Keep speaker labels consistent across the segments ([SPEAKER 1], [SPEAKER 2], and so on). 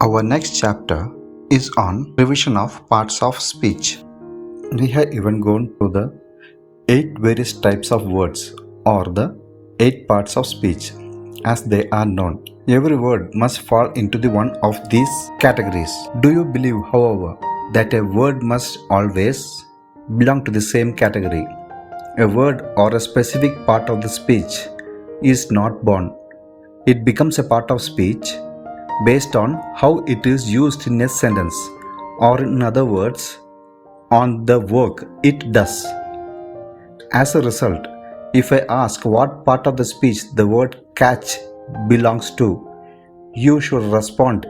[SPEAKER 1] Our next chapter is on revision of parts of speech. We have even gone through the 8 various types of words or the 8 parts of speech as they are known. Every word must fall into the one of these categories. Do you believe, however, that a word must always belong to the same category? A word or a specific part of the speech is not born. It becomes a part of speech based on how it is used in a sentence, or in other words, on the work it does. As a result, if I ask what part of the speech the word catch belongs to, you should respond.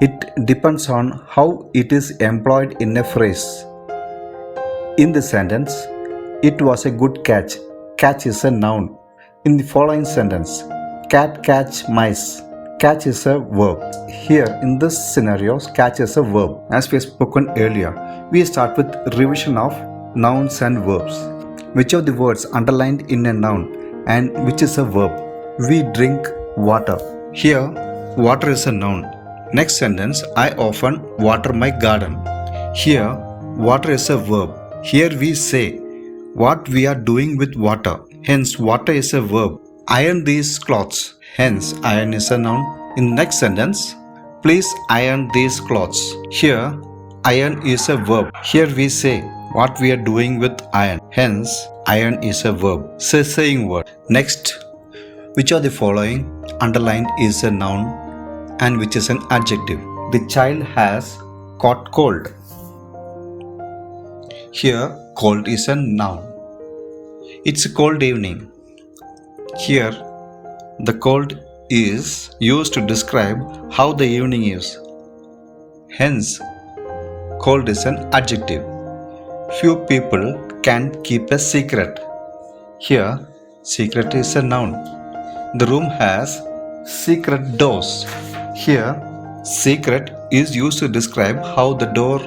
[SPEAKER 1] It depends on how it is employed in a phrase. In the sentence, it was a good catch. Catch is a noun. In the following sentence, cat catch mice. Catch is a verb. Here in this scenario, catch is a verb. As we have spoken earlier, we start with revision of nouns and verbs. Which of the words underlined in a noun and which is a verb? We drink water. Here, water is a noun. Next sentence, I often water my garden. Here, water is a verb. Here we say what we are doing with water. Hence, water is a verb. Iron these clothes. Hence, iron is a noun. In the next sentence, please iron these clothes. Here, iron is a verb. Here we say what we are doing with iron. Hence, iron is a verb. Saying word. Next, which of the following underlined is a noun and which is an adjective? The child has caught cold. Here, cold is a noun. It's a cold evening. Here, the cold is used to describe how the evening is. Hence, cold is an adjective. Few people can keep a secret. Here, secret is a noun. The room has secret doors. Here, secret is used to describe how the door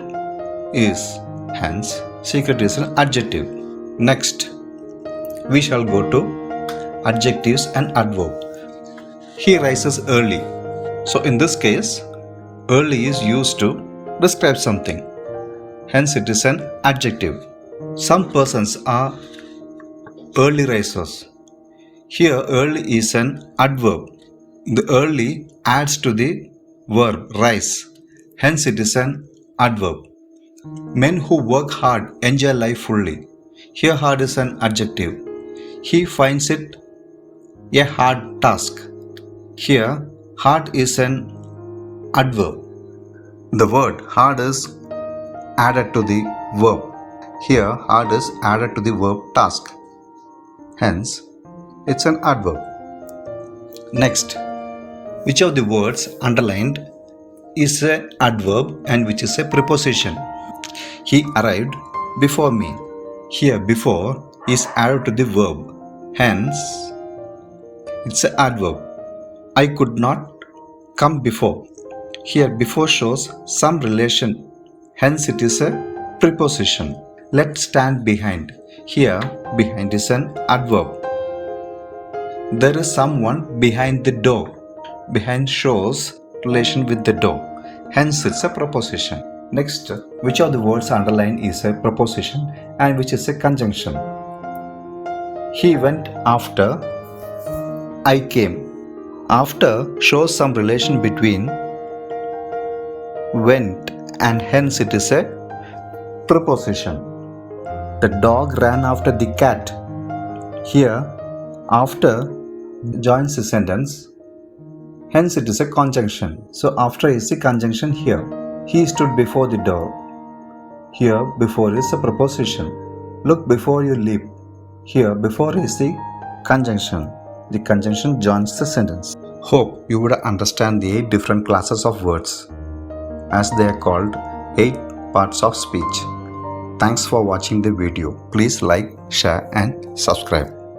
[SPEAKER 1] is. Hence, secret is an adjective. Next, we shall go to adjectives and adverb. He rises early. So in this case, early is used to describe something. Hence it is an adjective. Some persons are early risers. Here early is an adverb. The early adds to the verb rise. Hence it is an adverb. Men who work hard enjoy life fully. Here hard is an adjective. He finds it a hard task. Here, hard is an adverb. The word hard is added to the verb. Here, hard is added to the verb task. Hence, it's an adverb. Next, which of the words underlined is an adverb and which is a preposition? He arrived before me. Here, before is added to the verb. Hence, it's an adverb. I could not come before. Here before shows some relation. Hence it is a preposition. Let's stand behind. Here behind is an adverb. There is someone behind the door. Behind shows relation with the door. Hence it's a preposition. Next, which of the words underlined is a preposition and which is a conjunction? He went after I came. After shows some relation between went and hence it is a preposition. The dog ran after the cat. Here, after joins the sentence, hence it is a conjunction. So after is the conjunction here. He stood before the door. Here, before is a preposition. Look before you leap. Here, before is the conjunction. The conjunction joins the sentence. Hope you would understand the 8 different classes of words as they are called 8 parts of speech. Thanks for watching the video. Please like, share and subscribe.